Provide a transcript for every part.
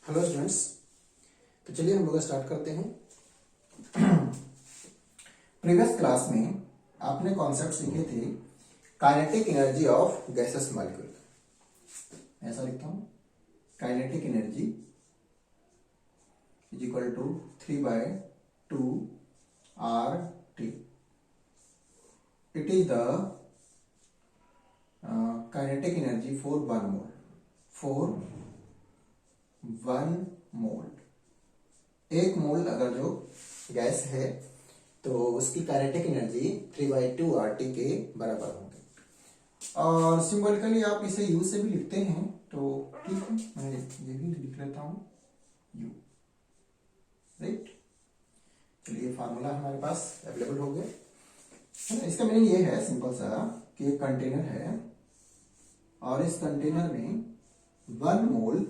Hello students. तो चलिए हम लोग स्टार्ट करते हैं। प्रीवियस क्लास में आपने कॉन्सेप्ट सीखे थे kinetic energy of gases molecule. ऐसा लिखता हूं, kinetic energy is equal to 3/2 RT। It is the kinetic energy for 1 mole. एक मोल अगर जो गैस है तो उसकी काइनेटिक एनर्जी 3/2 RT के बराबर होगी। और सिंबॉलिकली आप इसे यू से भी लिखते हैं तो ठीक है, मैं ये भी लिख लेता हूं यू। राइट, चलिए फार्मूला हमारे पास अवेलेबल हो गया है ना। इसका मीनिंग ये है सिंपल सा कि एक कंटेनर है और इस कंटेनर में 1 मोल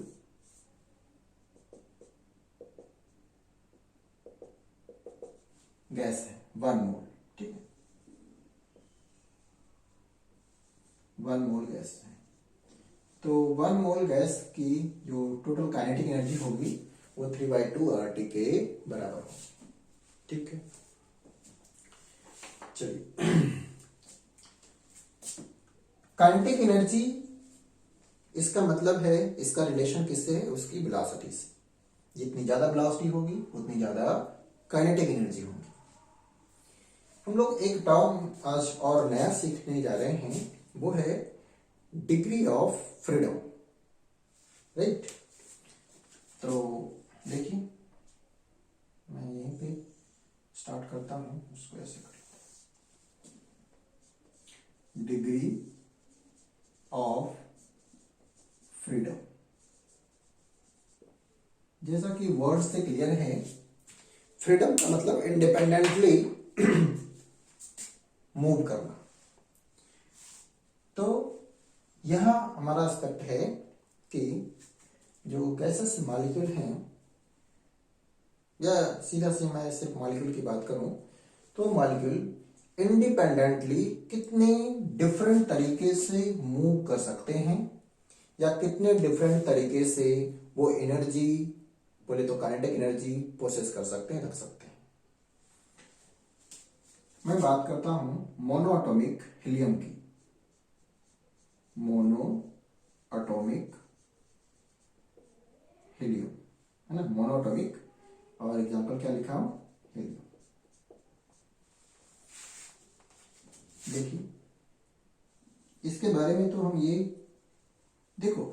गैस है। 1 मोल, ठीक है, 1 मोल गैस है। तो 1 मोल गैस की जो टोटल काइनेटिक एनर्जी होगी वो 3/2 RT के बराबर होगी। ठीक है, चलिए काइनेटिक एनर्जी, इसका मतलब है, इसका रिलेशन किससे है? उसकी वेलोसिटी से। जितनी ज्यादा वेलोसिटी होगी उतनी ज्यादा काइनेटिक एनर्जी होगी। हम लोग एक टर्म आज और नया सीखने जा रहे हैं, वो है डिग्री ऑफ फ्रीडम। राइट, तो देखिए मैं यहीं पे स्टार्ट करता हूं, उसको ऐसे कर डिग्री ऑफ फ्रीडम। जैसा कि वर्ड से क्लियर है, फ्रीडम का मतलब इंडिपेंडेंटली मूव करना। तो यह हमारा एस्पेक्ट है कि जो गैसेस मॉलिक्यूल हैं, या सीधा से मैं सिर्फ मॉलिक्यूल की बात करूं तो मॉलिक्यूल इंडिपेंडेंटली कितने डिफरेंट तरीके से मूव कर सकते हैं, या कितने डिफरेंट तरीके से वो एनर्जी, बोले तो काइनेटिक एनर्जी प्रोसेस कर सकते हैं, रख सकते हैं। मैं बात करता हूं मोनोएटॉमिक हीलियम की। मोनोएटॉमिक हीलियम है ना, मोनोएटॉमिक, और एग्जांपल क्या लिखा हूं? हीलियम। देखिए इसके बारे में तो हम ये देखो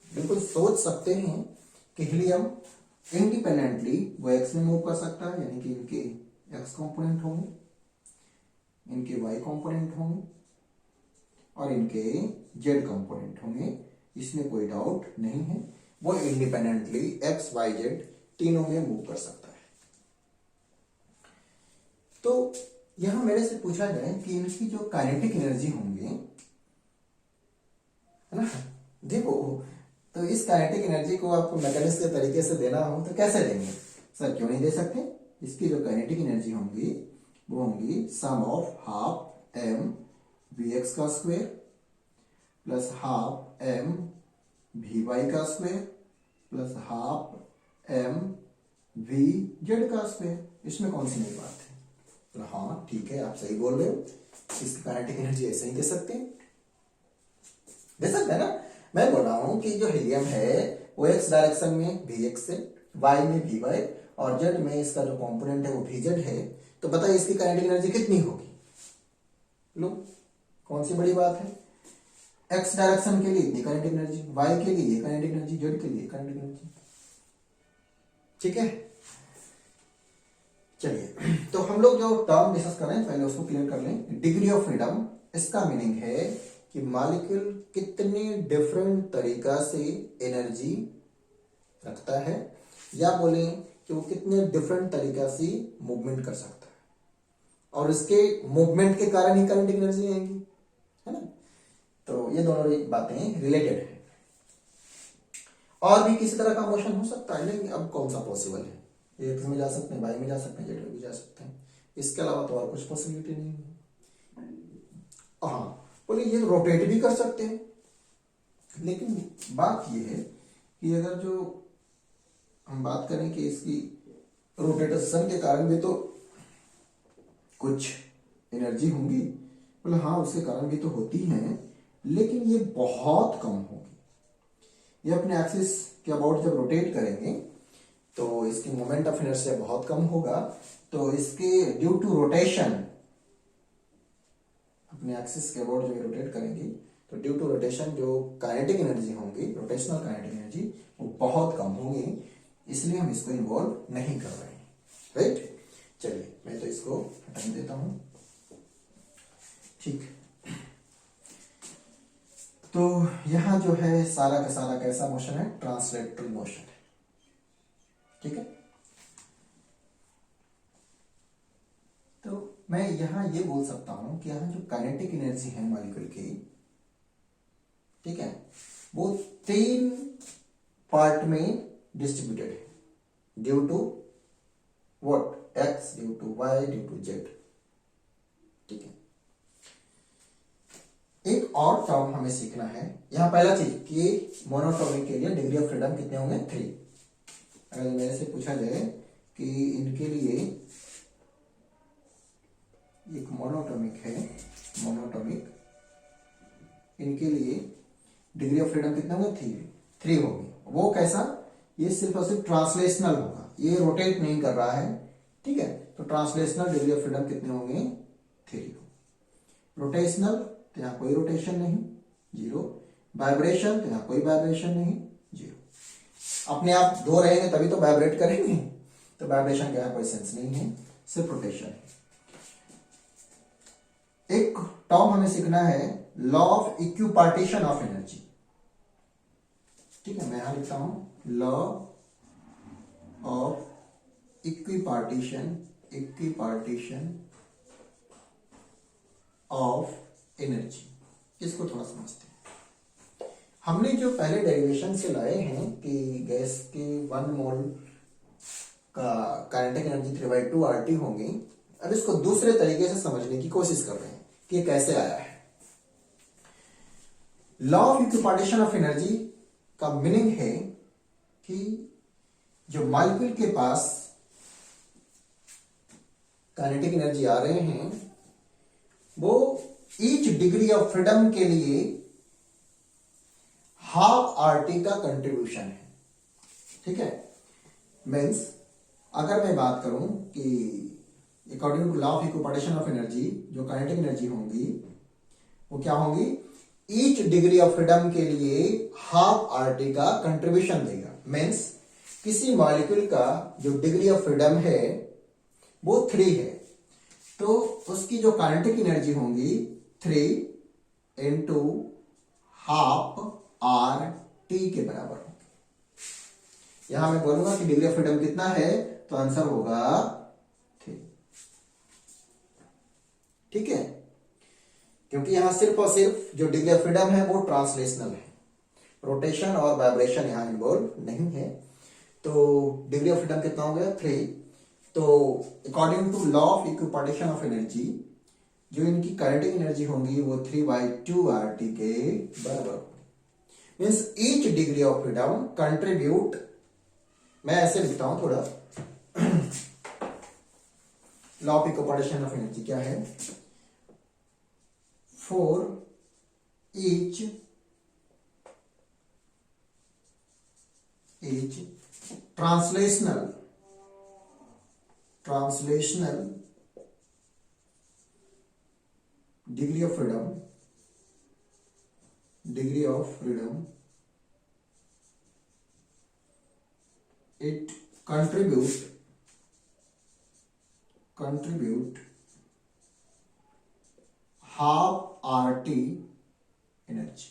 बिल्कुल सोच सकते हैं कि हीलियम इंडिपेंडेंटली वो एक्स में मूव कर सकता है, यानी कि इनके एक्स कंपोनेंट होंगे, इनके वाई कंपोनेंट होंगे और इनके जेड कंपोनेंट होंगे। इसमें कोई डाउट नहीं है, वो इंडिपेंडेंटली एक्स वाई जेड तीनों में मूव कर सकता है। तो यहां मेरे से पूछा जाए कि इनकी जो काइनेटिक एनर्जी होंगे, है ना, देखो तो इस काइनेटिक एनर्जी को आपको मैकेनिक्स के तरीके से देना हो तो कैसे देंगे? सर क्यों नहीं दे सकते? इसकी जो काइनेटिक एनर्जी होंगी वो होंगी sum of half M V X का square plus half M V Y का square plus half M V Z का स्क्वायर। इसमें कौन सी नई बात है? तो हाँ ठीक है, आप सही बोल रहे हो, इसकी काइनेटिक एनर्जी ऐसे ही दे सकते हैं, दे सकते हैं ना। मैं बोल रहा हूं कि जो हीलियम है वो एक्स डायरेक्शन में वी एक्स से, वाई में वी वाई, और जेड में इसका जो कंपोनेंट है वो वी जेड है। तो बताइए इसकी काइनेटिक एनर्जी कितनी होगी? लो, कौन सी बड़ी बात है? एक्स डायरेक्शन के लिए इतनी काइनेटिक एनर्जी, वाई के लिए काइनेटिक एनर्जी, जेड के लिए काइनेटिक एनर्जी। ठीक है, चलिए तो हम लोग जो टर्म डिस्कस कर रहे हैं पहले उसको क्लियर कर लें। डिग्री ऑफ फ्रीडम, इसका मीनिंग है कि मॉलिक्यूल कितने डिफरेंट तरीका से एनर्जी रखता है, या बोले कि वो कितने डिफरेंट तरीका से मूवमेंट कर सकता है, और इसके मूवमेंट के कारण ही काइनेटिक एनर्जी आएगी, है ना। तो ये दोनों बातें रिलेटेड है। और भी किसी तरह का मोशन हो सकता है, लेकिन अब कौन सा पॉसिबल है? एक्स में जा सकते हैं, वाई में जा सकते हैं, जेड में भी जा सकते हैं, इसके अलावा तो और कुछ पॉसिबिलिटी नहीं है। हाँ बोले ये रोटेट भी कर सकते हैं, लेकिन बात ये है कि अगर जो हम बात करें कि इसकी रोटेशन के कारण भी तो कुछ एनर्जी होंगी, मतलब हाँ उसके कारण भी तो होती हैं, लेकिन ये बहुत कम होगी। ये अपने एक्सिस के अबाउट जब रोटेट करेंगे तो इसकी मोमेंट ऑफ इनर्शिया बहुत कम होगा। तो इसके ड्यू टू रोटेशन, अपने एक्सिस के अबाउट जब रोटेट करेंगे तो ड्यू टू रोटेशन जो काइनेटिक एनर्जी होंगी, रोटेशनल काइनेटिक एनर्जी, वो बहुत कम होंगी, इसलिए हम इसको इन्वॉल्व नहीं कर रहे हैं। राइट, चलिए मैं तो इसको हटा देता हूं। ठीक, तो यहां जो है सारा का सारा कैसा मोशन है, ट्रांसलेटरी मोशन है। ठीक है, तो मैं यहां ये बोल सकता हूं कि यहां जो काइनेटिक एनर्जी है मॉलिक्यूल की, ठीक है, वो 3 पार्ट में डिस्ट्रीब्यूटेड है, due to what, X, due to Y, due to Z. ठीक है, एक और टर्म हमें सीखना है यहां। पहला चीज कि मोनोटोमिक के लिए डिग्री ऑफ फ्रीडम कितने होंगे, 3। अगर मेरे से पूछा जाए कि इनके लिए, एक मोनोटोमिक है, मोनोटोमिक, इनके लिए डिग्री ऑफ फ्रीडम कितने होंगे, 3 होगी। वो कैसा, ये सिर्फ और सिर्फ ट्रांसलेशनल होगा, ये रोटेट नहीं कर रहा है। ठीक है, तो ट्रांसलेशनल डिग्री ऑफ फ्रीडम कितने होंगे, 3 हो। रोटेशनल तो यहां कोई रोटेशन नहीं, 0। वाइब्रेशन तो यहां कोई वाइब्रेशन नहीं, 0। अपने आप 2 रहेंगे तभी तो वाइब्रेट करेंगे, तो वाइब्रेशन का कोई सेंस नहीं है, सिर्फ रोटेशन है। एक टर्म हमें सीखना है, law of equipartition of energy. ठीक है, मैं यहां लिखता हूं law of equipartition of energy. इसको थोड़ा समझते हैं। हमने जो पहले डेरिवेशन से लाए हैं कि गैस के 1 मोल का काइनेटिक एनर्जी 3/2 RT होंगी, अब इसको दूसरे तरीके से समझने की कोशिश कर रहे हैं कि ये कैसे आया है। Law of equipartition of energy का मीनिंग है कि जो मॉलिक्यूल के पास काइनेटिक एनर्जी आ रहे हैं, वो ईच डिग्री ऑफ फ्रीडम के लिए ½ RT का कंट्रीब्यूशन है। ठीक है, मीन्स अगर मैं बात करूं कि according to law of equipartition of energy जो काइनेटिक एनर्जी होंगी वो क्या होंगी, ईच डिग्री ऑफ फ्रीडम के लिए ½ RT का कंट्रीब्यूशन देगा। मीन्स किसी मॉलिक्यूल का जो डिग्री ऑफ फ्रीडम है वो 3 है, तो उसकी जो काइनेटिक एनर्जी होंगी 3 into ½ RT के बराबर होगी। यहां मैं बोलूंगा कि डिग्री ऑफ फ्रीडम कितना है, तो आंसर होगा 3। ठीक है, क्योंकि यहां सिर्फ और सिर्फ जो डिग्री ऑफ फ्रीडम है वो ट्रांसलेशनल है, रोटेशन और वाइब्रेशन यहां इन्वॉल्व नहीं है। तो डिग्री ऑफ फ्रीडम कितना हो गया, 3। तो according to law of equipartition of energy जो इनकी काइनेटिक एनर्जी होंगी वो 3/2 RT के बराबर। Means each degree of freedom contribute, मैं ऐसे लिखता हूं थोड़ा, law of equipartition of energy क्या है, for each translational degree of freedom it contribute ½ RT energy.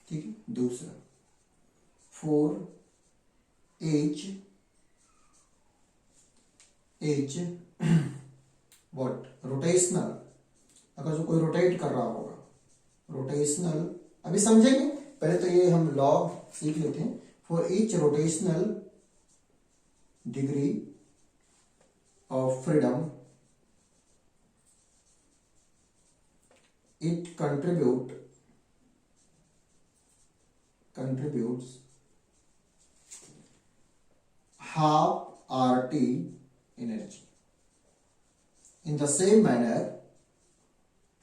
ठीक है, दूसरा फॉर एच व्हाट, रोटेशनल, अगर जो कोई रोटेट कर रहा होगा, रोटेशनल, अभी समझेंगे, पहले तो ये हम लॉ सीख लेते हैं। For each rotational degree of freedom it contributes half RT energy. In the same manner,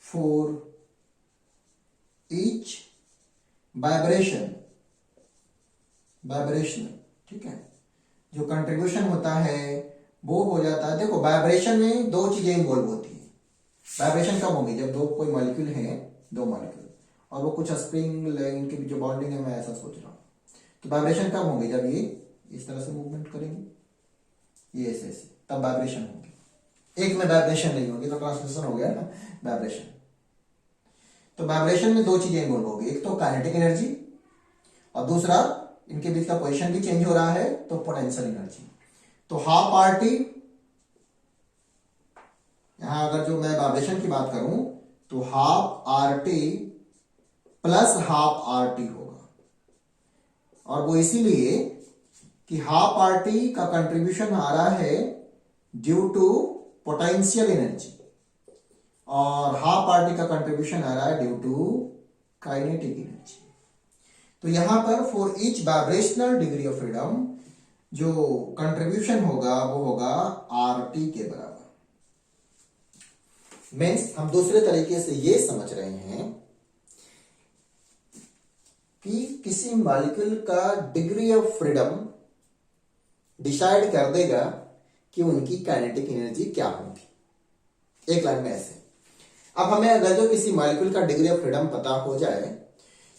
for each vibrational, ठीक है, जो कंट्रीब्यूशन होता है वो हो जाता है। देखो वाइब्रेशन में दो चीजें इन्वॉल्व होती है। वाइब्रेशन कब होगी? जब दो कोई मॉलिक्यूल है, दो मॉलिक्यूल, और वो कुछ स्प्रिंग इनके बीच जो बॉन्डिंग है, मैं ऐसा सोच रहा हूँ। तो वाइब्रेशन कब होगी? जब ये इस तरह से मूवमेंट करेंगे, ये ऐसे ऐसे, तब वाइब्रेशन होगी। एक में वाइब्रेशन नहीं होगी तो ट्रांसमिशन हो गया ना वाइब्रेशन। तो वाइब्रेशन में दो चीजें इन्वॉल्व होगी, एक तो काइनेटिक एनर्जी और दूसरा इनके बीच का पोजीशन भी चेंज हो रहा है तो पोटेंशियल एनर्जी। तो हाफ आरटी, यहां अगर जो मैं वाइब्रेशन की बात करूं तो half RT plus half RT होगा, और वो इसीलिए कि हाफ आरटी का कंट्रीब्यूशन आ रहा है ड्यू टू पोटेंशियल एनर्जी और हाफ आरटी का कंट्रीब्यूशन आ रहा है ड्यू टू काइनेटिक एनर्जी। तो यहां पर for each vibrational degree of freedom जो कंट्रीब्यूशन होगा वो होगा आरटी के बराबर। मीन्स हम दूसरे तरीके से ये समझ रहे हैं कि किसी मॉलिक्यूल का डिग्री ऑफ फ्रीडम डिसाइड कर देगा कि उनकी काइनेटिक एनर्जी क्या होगी। एक लाइन में ऐसे। अब हमें अगर जो किसी मॉलिक्यूल का डिग्री ऑफ फ्रीडम पता हो जाए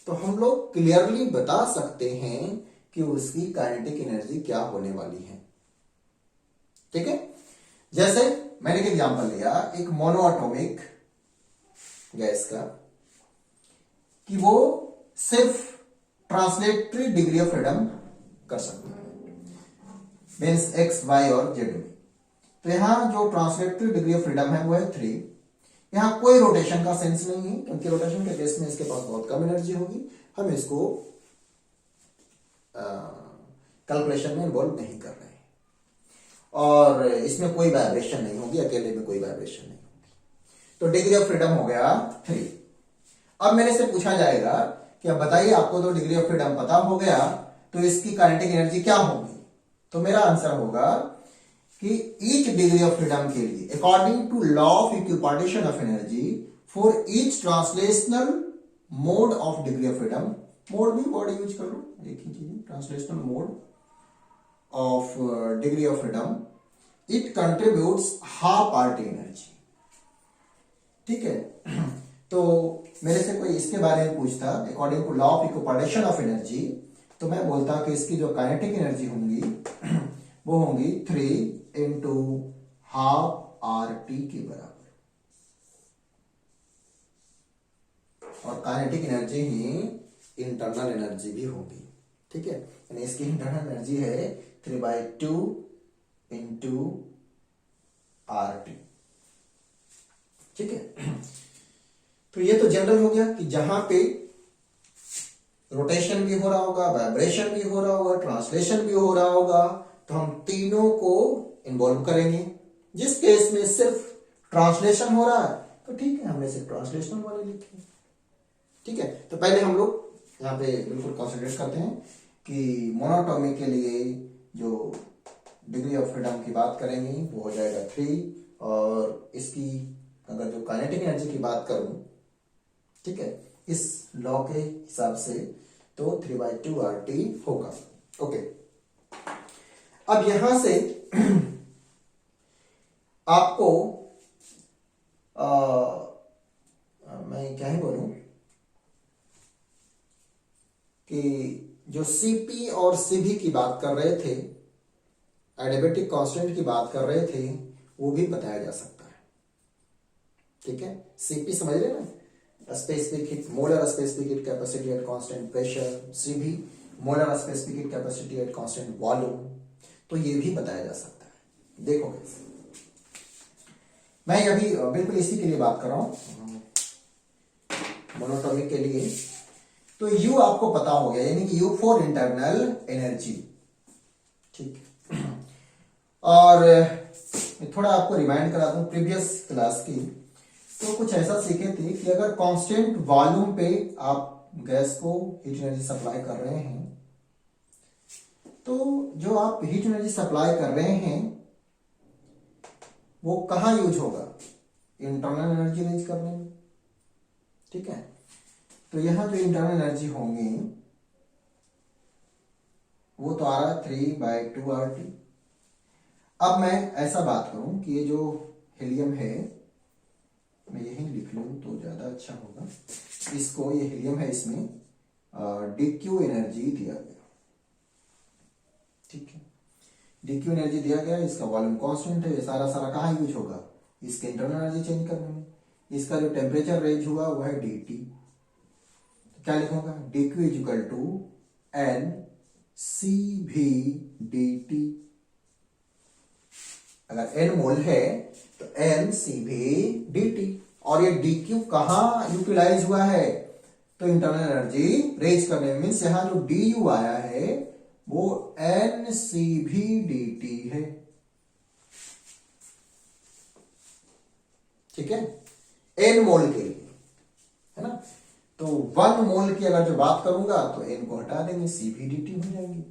तो हम लोग क्लियरली बता सकते हैं कि उसकी काइनेटिक एनर्जी क्या होने वाली है। ठीक है, जैसे मैंने एक एग्जांपल लिया एक मोनोएटॉमिक गैस का, कि वो सिर्फ ट्रांसलेटरी डिग्री ऑफ फ्रीडम कर सकता है, मीन्स एक्स वाई और जेड में। तो यहां जो ट्रांसलेटरी डिग्री ऑफ फ्रीडम है वो है 3। यहां कोई रोटेशन का सेंस नहीं है क्योंकि रोटेशन के केस में इसके पास बहुत कम एनर्जी होगी। हम इसको कैलकुलेशन में इन्वॉल्व नहीं कर रहे हैं, और इसमें कोई वाइब्रेशन नहीं होगी, अकेले में कोई वाइब्रेशन नहीं होगी। तो डिग्री ऑफ फ्रीडम हो गया 3। अब मेरे से पूछा जाएगा कि अब बताइए, आपको तो डिग्री ऑफ फ्रीडम पता हो गया तो इसकी काइनेटिक एनर्जी क्या होगी? तो मेरा आंसर होगा कि ईच डिग्री ऑफ फ्रीडम के लिए according to law of equipartition of energy for each translational mode of degree of freedom, mode भी वर्ड यूज कर लो, एक ही चीज, translational mode of degree of freedom, it contributes half RT energy. ठीक है, तो मेरे से कोई इसके बारे में पूछता according to law of equipartition of energy, तो मैं बोलता कि इसकी जो काइनेटिक एनर्जी होंगी वो होंगी 3 इंटू हाफ आर टी के बराबर, और काइनेटिक एनर्जी ही इंटरनल एनर्जी भी होगी। ठीक है, यानी इसकी इंटरनल एनर्जी है 3/2 इंटू आर टी। ठीक है, तो ये तो जनरल हो गया कि जहां पे रोटेशन भी हो रहा होगा, वाइब्रेशन भी हो रहा होगा, ट्रांसलेशन भी हो रहा होगा, तो हम तीनों को इन्वॉल्व करेंगे। जिस केस में सिर्फ ट्रांसलेशन हो रहा है तो ठीक है, हमने सिर्फ ट्रांसलेशनल वाले लिखे। ठीक है, तो पहले हम लोग यहाँ पे बिल्कुल कॉन्सेंट्रेट करते हैं कि मोनोटॉमिक के लिए जो डिग्री ऑफ फ्रीडम की बात करेंगे वो हो जाएगा 3, और इसकी अगर जो काइनेटिक एनर्जी की बात करूं, ठीक है, इस लॉ के हिसाब से तो 3/2 RT होगा। ओके, अब यहां से आपको मैं क्या ही बोलूं कि जो सीपी और सीवी की बात कर रहे थे, एडियाबेटिक कांस्टेंट की बात कर रहे थे, वो भी बताया जा सकता है। ठीक है, सीपी समझ रहे ना, specific heat, molar specific heat capacity at constant pressure, CV molar specific heat capacity at constant volume, तो ये भी बताया जा सकता है। देखो मैं अभी बिल्कुल इसी के लिए बात कर रहा हूं मोनोटॉमिक के लिए। तो U आपको पता हो गया, यानी कि U फॉर इंटरनल एनर्जी। ठीक, और थोड़ा आपको रिमाइंड करा दूं प्रीवियस क्लास की, तो कुछ ऐसा सीखे थे कि अगर कांस्टेंट वॉल्यूम पे आप गैस को हीट एनर्जी सप्लाई कर रहे हैं तो जो आप हीट एनर्जी सप्लाई कर रहे हैं वो कहाँ यूज होगा? इंटरनल एनर्जी रेंज करने में, ठीक है। तो यहां जो इंटरनल एनर्जी होंगी वो तो आ रहा है 3/2 RT। अब मैं ऐसा बात करूं कि ये जो हीलियम है, मैं यही लिख लूं तो ज्यादा अच्छा होगा। इसको, ये हीलियम है, इसमें DQ एनर्जी दिया गया, ठीक है। DQ एनर्जी दिया गया, इसका वॉल्यूम कांस्टेंट है, ये सारा सारा कहाँ यूज होगा? इसके इंटरनल एनर्जी चेंज करने में। इसका जो टेम्परेचर रेंज हुआ वो है DT। तो क्या लिखूंगा? DQ is equal to NCV/DT। अगर N मोल है तो NCV/DT। और ये DQ कहां यूटिलाइज हुआ है? तो इंटरनल एनर्जी रेंज करने में। मीन्स यहां जो DU आया है वो NCV/DT है, ठीक है, N मोल के लिए, है ना। तो 1 मोल की अगर जो बात करूंगा तो N को हटा देंगे, CVDT हो जाएंगी,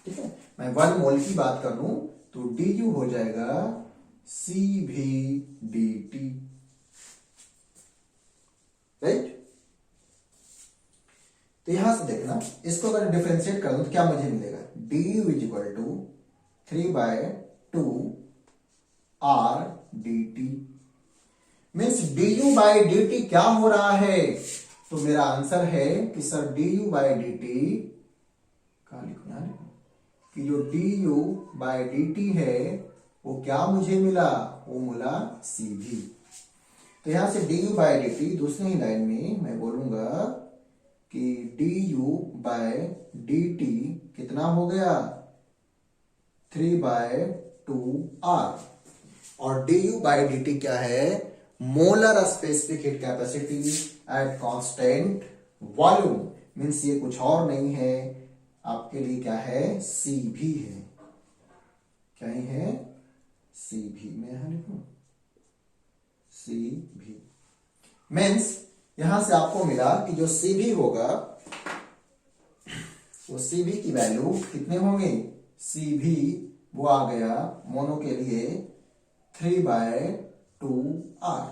ठीक है। मैं 1 मोल की बात कर लूं तो DU हो जाएगा CVDT, राइट। तो यहां से देखना, इसको अगर डिफरेंशिएट कर दूं तो क्या मुझे मिलेगा? DU is equal to 3/2 RDT। Means DU/DT क्या हो रहा है? तो मेरा आंसर है कि सर DU/DT, कहां लिखूं, यहां लिखूं, कि जो DU/DT है वो क्या मुझे मिला? वो मिला CV। तो यहां से DU/DT दूसरी ही लाइन में मैं बोलूंगा कि DU/DT कितना हो गया? 3/2R। और DU/DT क्या है? Molar specific heat capacity at constant volume. Means ये कुछ और नहीं है, आपके लिए क्या है? CV है। क्या ही है? CV। मैं यहां लिखूं CV। मीन्स यहां से आपको मिला कि जो CV होगा वो CV की वैल्यू कितने होंगे? CV वो आ गया मोनो के लिए 3/2R,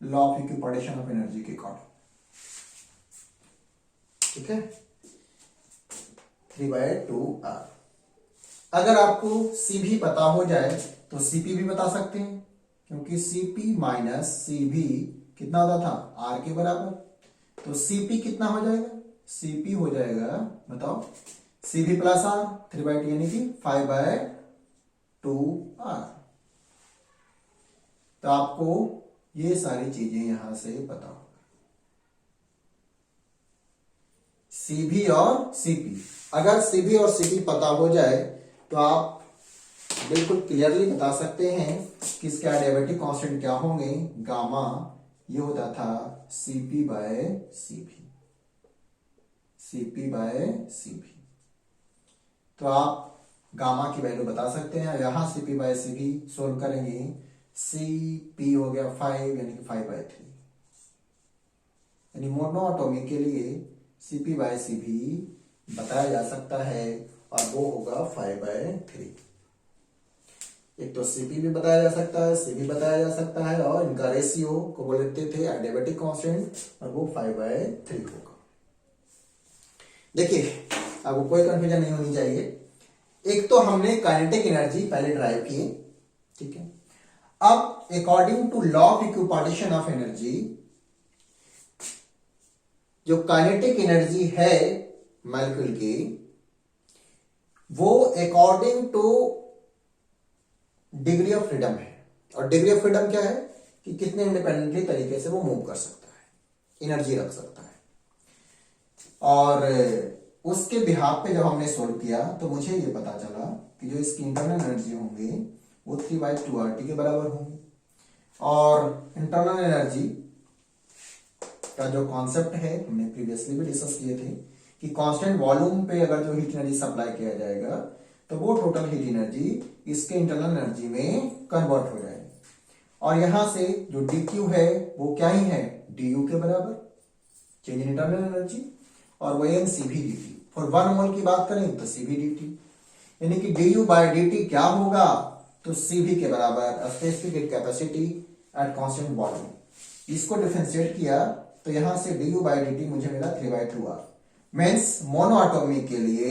law of equipartition of energy के अकॉर्डिंग, ठीक है, 3/2R। अगर आपको CV पता हो जाए तो CP भी बता सकते हैं, क्योंकि CP माइनस CV कितना होता था? R के बराबर। तो CP कितना हो जाएगा? CP हो जाएगा, बताओ, CV प्लस R, 3/2 यानी कि 5/2R। तो आपको ये सारी चीजें यहां से पता होगा, CV और CP। अगर CV और CP पता हो जाए तो आप बिल्कुल क्लियरली बता सकते हैं कि इसके एडियाबेटिक कांस्टेंट क्या होंगे? गामा, ये होता था CP/CV, CP/CV। तो आप गामा की वैल्यू बता सकते हैं। यहां CP/CV सोल्व करेंगे, CP हो गया 5 यानी कि 5/3, यानी मोनोटोमी के लिए CP/CV बताया जा सकता है और वो होगा 5/3। एक तो CP भी बताया जा सकता है, CV बताया जा सकता है, और इनका रेशियो को बोलते थे एडियाबेटिक कांस्टेंट, और वो 5/3 होगा। देखिए, आपको कोई कंफ्यूजन नहीं होनी चाहिए। एक तो हमने काइनेटिक एनर्जी पहले ड्राइव की, ठीक है। अब according to law of equipartition of energy, जो काइनेटिक एनर्जी है मॉलिक्यूल की, वो according to degree of freedom है। और डिग्री ऑफ फ्रीडम क्या है? कि कितने इंडिपेंडेंटली तरीके से वो मूव कर सकता है, एनर्जी रख सकता है। और उसके बिहाफ पे जब हमने सोल्व किया तो मुझे ये पता चला कि जो इसकी इंटरनल एनर्जी होंगी वो 3/2RT के बराबर होंगी। और इंटरनल एनर्जी का जो कॉन्सेप्ट है हमने प्रीवियसली भी डिस्कस किए थे कि कांस्टेंट वॉल्यूम पे अगर जो हीट एनर्जी सप्लाई किया जाएगा तो वो टोटल हीट एनर्जी इसके इंटरनल एनर्जी में कन्वर्ट हो जाएगी। और यहां से जो DQ है वो क्या ही है? DU के बराबर, चेंज इन इंटरनल एनर्जी, और वो NCV/DT। फॉर 1 मोल की बात करें तो सीवी dt, यानी कि du बाय dt क्या होगा, तो सीवी के बराबर specific capacity at constant volume. इसको डिफरेंशिएट किया तो यहां से du बाय dt मुझे मिला 3/2r। मीन्स मोनोएटॉमिक के लिए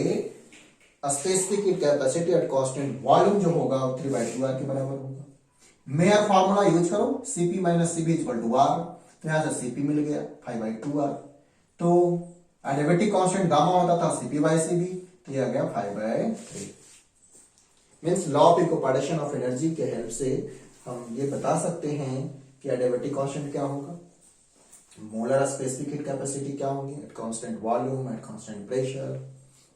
specific capacity at constant volume जो होगा वो 3/2r के बराबर होगा। मेयर फार्मूला यूज करो, Cp minus Cv equal to R, तो यहां से Cp मिल गया 5/2r। तो एडियाबेटिक कांस्टेंट गामा होता था Cp बाय Cv, तो यह आ गया 5/3। Means law of equipartition of energy के हेल्प से हम ये बता सकते हैं कि एडियाबेटिक कांस्टेंट क्या होगा, मोलर स्पेसिफिक कैपेसिटी क्या होगी eight constant volume, at constant pressure,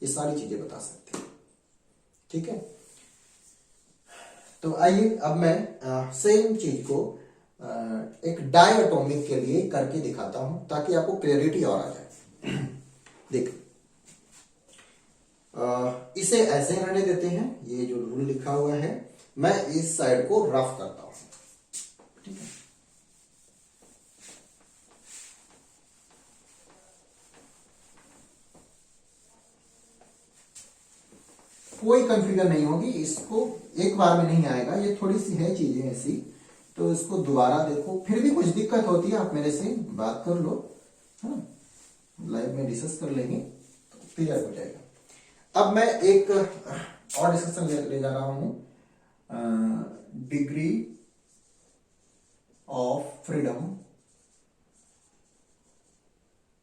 ये सारी चीजें बता सकते हैं। ठीक है, तो आइए अब मैं सेम चीज को एक डायटोमिक के लिए करके दिखाता हूं ताकि आपको क्लैरिटी और आ जाए। देख, इसे ऐसे रहने देते हैं, ये जो रूल लिखा हुआ है, मैं इस साइड को रफ करता हूं। ठीक है, कोई कंफ्यूजन नहीं होगी, इसको एक बार में नहीं आएगा, ये थोड़ी सी है चीजें ऐसी, तो इसको दोबारा देखो, फिर भी कुछ दिक्कत होती है आप मेरे से बात कर लो, है ना, लाइव में डिस्कस कर लेंगे तो क्लियर हो जाएगा। अब मैं एक और डिस्कशन ले जा रहा हूं, degree of freedom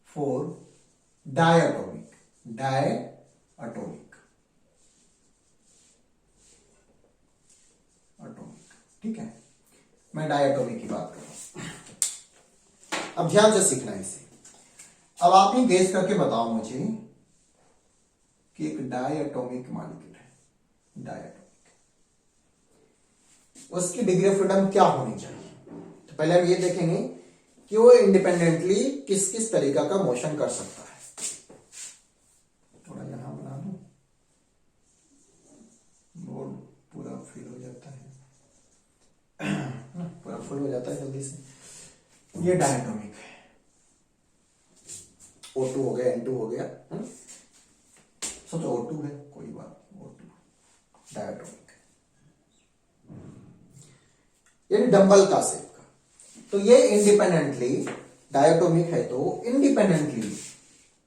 for diatomic, ठीक है, मैं डायटोमिक की बात कर रहा हूं। अब ध्यान से सीखना है इसे। अब आप ही गेस करके बताओ मुझे कि एक डायटोमिक मॉलिक्यूल है, डायटोमिक, उसकी डिग्री ऑफ फ्रीडम क्या होनी चाहिए। तो पहले हम ये देखेंगे कि वो इंडिपेंडेंटली किस किस तरीका का मोशन कर सकता है। थोड़ा यहां बना दूं, बोर्ड पूरा फिल हो जाता है, पूरा फुल हो जाता है जल्दी से। ये डायटोमिक है, O2 हो गया, N2 हो गया, सोचो O2 है, कोई बात नहीं, O2 डायटोमिक, यानी डंबल का शेप का। तो ये इंडिपेंडेंटली डायटोमिक है, तो इंडिपेंडेंटली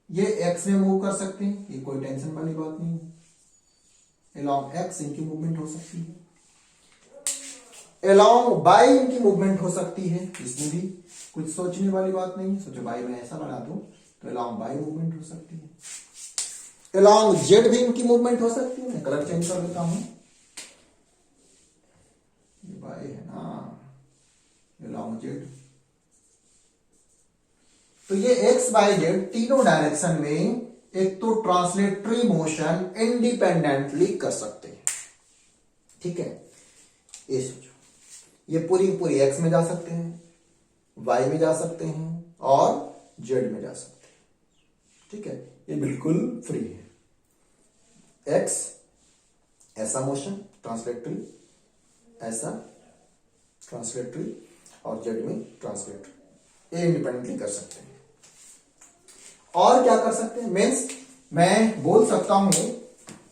ये एक्स में मूव कर सकते हैं, ये कोई टेंशन वाली बात नहीं है। अलोंग एक्स इनकी मूवमेंट हो सकती है, अलोंग बाई इनकी मूवमेंट हो सकती है, इसमें भी कुछ सोचने वाली बात नहीं। सोचो बाई में ऐसा बना दूं तो अलोंग बाई मूवमेंट हो सकती है, अलोंग जेड भी इनकी मूवमेंट हो सकती है। मैं कलर चेंज कर देता हूं, ये बाई है ना, अलोंग जेड, तो ये एक्स बाई जेड तीनों डायरेक्शन में एक तो ट्रांसलेटरी मोशन इंडिपेंडेंटली कर सकते हैं। ठीक है, ये सोचो, ये पूरी पूरी एक्स में जा सकते हैं, वाई में जा सकते हैं और जेड में जा सकते हैं। ठीक है, ये बिल्कुल फ्री है। एक्स ऐसा मोशन ट्रांसलेटरी, ऐसा ट्रांसलेटरी, और जेड में ट्रांसलेटरी, ये इंडिपेंडेंटली कर सकते हैं। और क्या कर सकते हैं, मीन्स मैं बोल सकता हूं,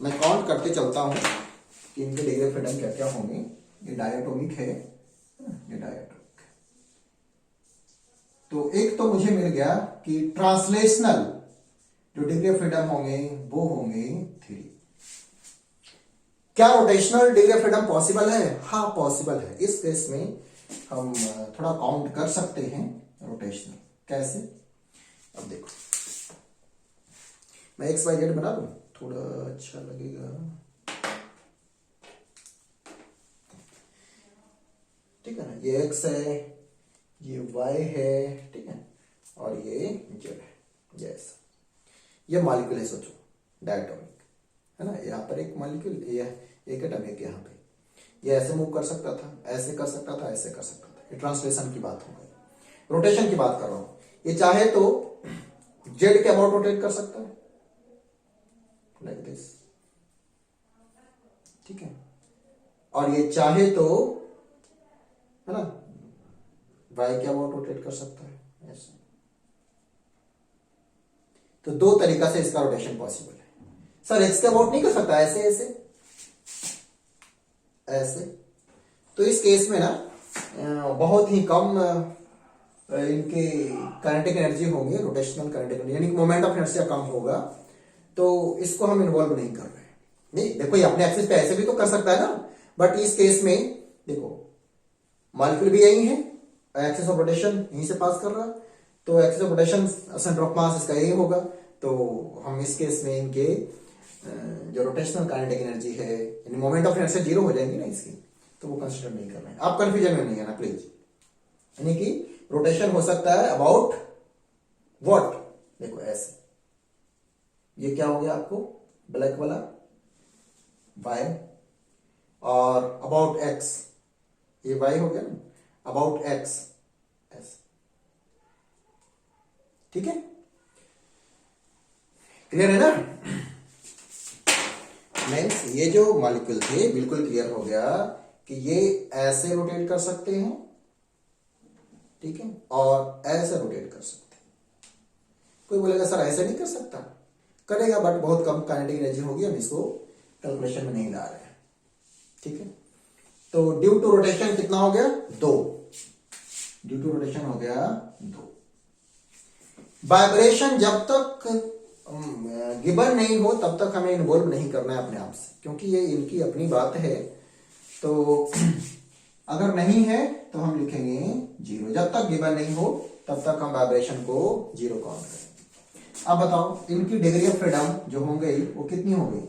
मैं काउंट करते चलता हूं कि इनके डिग्री ऑफ फ्रीडम क्या क्या होंगे। ये डायटोमिक है, ये डायटोमिक, तो एक तो मुझे मिल गया कि ट्रांसलेशनल जो डिग्री ऑफ फ्रीडम होंगे वो होंगे 3। क्या rotational degree of freedom possible है? हाँ पॉसिबल है। इस केस में हम थोड़ा काउंट कर सकते हैं रोटेशनल। कैसे? अब देखो, मैं एक्स वाई जेड बना दूं, थोड़ा अच्छा लगेगा। ठीक है ना, ये एक्स है, ये वाई है, ठीक है, और ये जेड है। यस, ये मॉलिक्यूल है, सोचो डायटोमिक है ना। यहाँ पर एक मॉलिक्यूल, ये एक एटम है, यहाँ पे ये ऐसे मूव कर सकता था, ऐसे कर सकता था, ऐसे कर सकता था। ये ट्रांसलेशन की बात हो गई। रोटेशन की बात कर रहा हूं, ये चाहे तो जेड के अबाउट रोटेट कर सकता है, लाइक दिस, ठीक है, और ये चाहे तो है ना वाई के अबाउट रोटेट कर सकता है, ऐसे। तो दो तरीका से इसका रोटेशन पॉसिबल है। सर इसके अबाउट नहीं कर सकता, ऐसे ऐसे ऐसे। तो इस केस में ना बहुत ही कम इनके काइनेटिक एनर्जी होंगे, रोटेशनल काइनेटिक एनर्जी, यानी मोमेंट ऑफ इनर्शिया कम होगा, तो इसको हम इन्वॉल्व नहीं कर रहे हैं। नहीं देखो, ये अपने एक्सिस पे ऐसे भी तो कर सकता है ना, बट इस केस में देखो मॉलिक्यूल भी यही है, एक्सिस ऑफ रोटेशन यहीं से पास कर रहा है, तो axis of rotation centre of mass इसका यही होगा। तो हम इस केस में इनके जो रोटेशनल काइनेटिक एनर्जी है, यानी मोमेंट ऑफ इनर्शिया जीरो हो जाएंगी ना इसकी, तो वो कंसिडर नहीं कर रहे हैं। आप कंफ्यूजन में नहीं है ना प्लीज। यानी कि रोटेशन हो सकता है अबाउट व्हाट, देखो ऐसे, ये क्या हो गया आपको ब्लैक वाला y, और अबाउट x, ये y हो गया ना, अबाउट x ऐसे, ठीक है, क्लियर है ना। मीन्स ये जो मॉलिक्यूल थे बिल्कुल क्लियर हो गया कि ये ऐसे रोटेट कर सकते हैं, ठीक है, और ऐसे रोटेट कर सकते हैं। कोई बोलेगा सर ऐसे नहीं कर सकता, करेगा बट बहुत कम काइनेटिक एनर्जी होगी, हम इसको कैलकुलेशन में नहीं ला रहे हैं, ठीक है। तो ड्यू टू रोटेशन कितना हो गया, 2, ड्यू टू रोटेशन हो गया 2। वाइब्रेशन जब तक गिवन नहीं हो तब तक हमें इन्वॉल्व नहीं करना है अपने आप से, क्योंकि ये इनकी अपनी बात है। तो अगर नहीं है तो हम लिखेंगे 0, जब तक गिवन नहीं हो तब तक हम वाइब्रेशन को 0 काउंट करेंगे। अब बताओ इनकी डिग्री ऑफ फ्रीडम जो हो गई वो कितनी हो गई,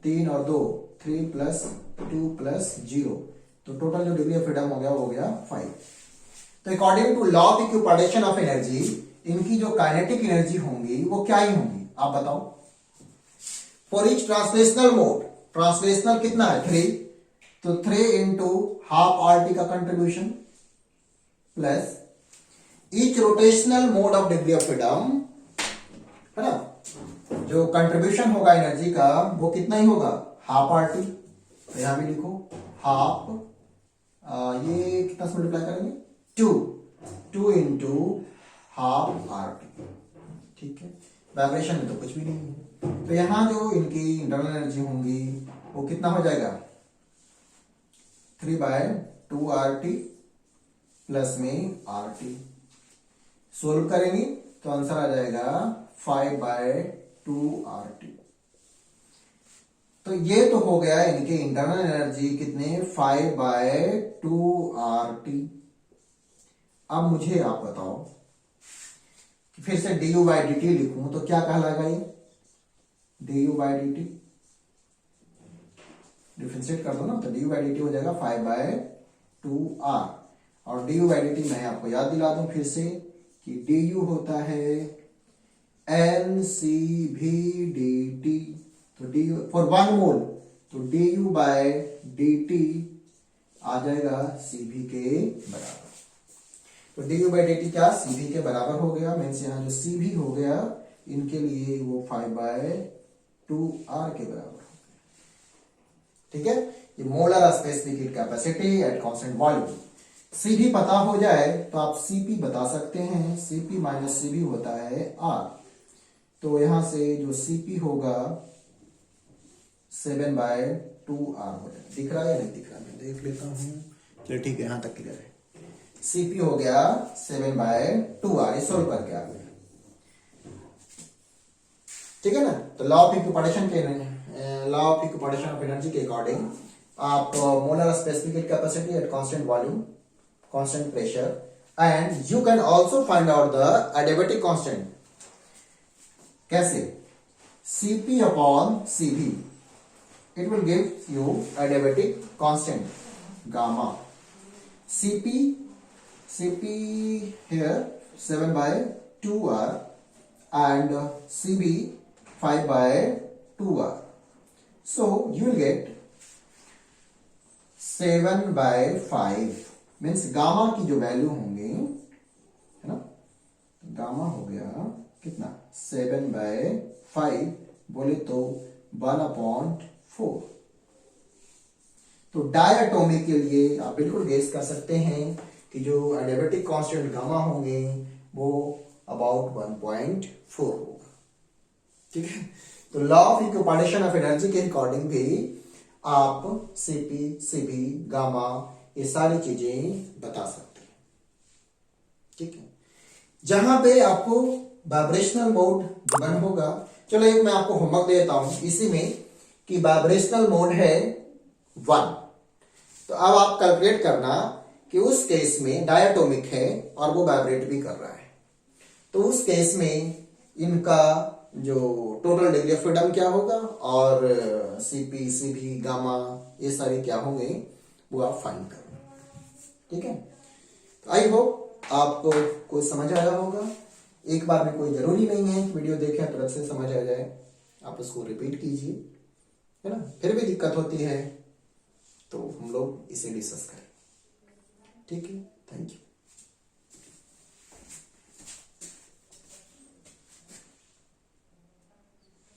3 और 2, 3 + 2 + 0, तो टोटल जो डिग्री ऑफ फ्रीडम हो गया 5। तो according to law of equipartition of energy, इनकी जो काइनेटिक एनर्जी होंगी वो क्या ही होंगी, आप बताओ। For each translational mode, translational कितना है 3, तो 3 × ½ RT का contribution, plus each rotational mode of degree of freedom, है ना, जो कंट्रीब्यूशन होगा एनर्जी का वो कितना ही होगा, ½ RT। तो यहां भी लिखो हाफ, ये कितना से मल्टीप्लाई करेंगे, 2 × ½ RT, ठीक है। वाइब्रेशन में तो कुछ भी नहीं है, तो यहां जो इनकी इंटरनल एनर्जी होंगी वो कितना हो जाएगा, 3/2 RT प्लस में RT। सोल्व करेंगे तो आंसर आ जाएगा 5/2 RT। तो ये तो हो गया इनके इंटरनल एनर्जी कितने, 5/2 RT। अब मुझे आप बताओ कि फिर से du/dt लिखूं तो क्या कहलाएगा ये, du/dt डिफरेंशिएट कर दो ना, तो du/dt हो जाएगा 5/2 R। और du/dt मैं आपको याद दिला दूं फिर से कि du होता है NCV/dt, तो du फॉर 1 मोल, तो du/dt आ जाएगा CV के बराबर। तो du/dt क्या CV के बराबर हो गया, मीन्स यहाँ जो CV हो गया इनके लिए वो 5/2 R के बराबर हो गया, ठीक है। ये molar specific heat capacity at constant volume. CV पता हो जाए तो आप CP बता सकते हैं, CP - CV होता है R। तो यहां से जो CP होगा 7/2 R हो जाएगा। दिख रहा है या नहीं दिख रहा, मैं देख लेता हूं, चलिए ठीक है, यहां तक क्लियर है। CP हो गया 7/2 R, ये सोल्व करके आ गया, ठीक है ना। तो law of equipartition of energy के अकॉर्डिंग आप molar specific heat capacity at constant volume, constant pressure, and you can also find out the adiabatic constant. कैसे, CP/CV, it will give you adiabatic constant gamma। CP here 7/2 R and CB 5/2 R, so you will get 7/5 means gamma की जो value होंगे, है ना, gamma हो गया कितना 7/5 बोले तो 1/4। तो डायटोमिक के लिए आप बिल्कुल गेस कर सकते हैं कि जो एडियाबेटिक कांस्टेंट गामा होंगे वो अबाउट 1.4 होगा। ठीक है। तो law of equipartition of energy के अकॉर्डिंग भी आप सीपी, सीबी, गामा ये सारी चीजें बता सकते हैं। ठीक है। जहां पे आपको वाइब्रेशनल मोड गिवन होगा, चलो एक मैं आपको होमवर्क देता हूं इसी में कि वाइब्रेशनल मोड है 1, तो अब आप कैलकुलेट करना कि उस केस में डायटोमिक है और वो वाइब्रेट भी कर रहा है, तो उस केस में इनका जो टोटल डिग्री ऑफ फ्रीडम क्या होगा और सीपी, सीबी, गामा ये सारे क्या होंगे वो आप फाइंड करना। ठीक है। आई होप आपको कोई समझ आया होगा। एक बार में कोई जरूरी नहीं है वीडियो देखें तुरंत से समझ आ जाए, आप उसको रिपीट कीजिए, है ना। फिर भी दिक्कत होती है तो हम लोग इसे डिस्कस करें। ठीक है। Thank you.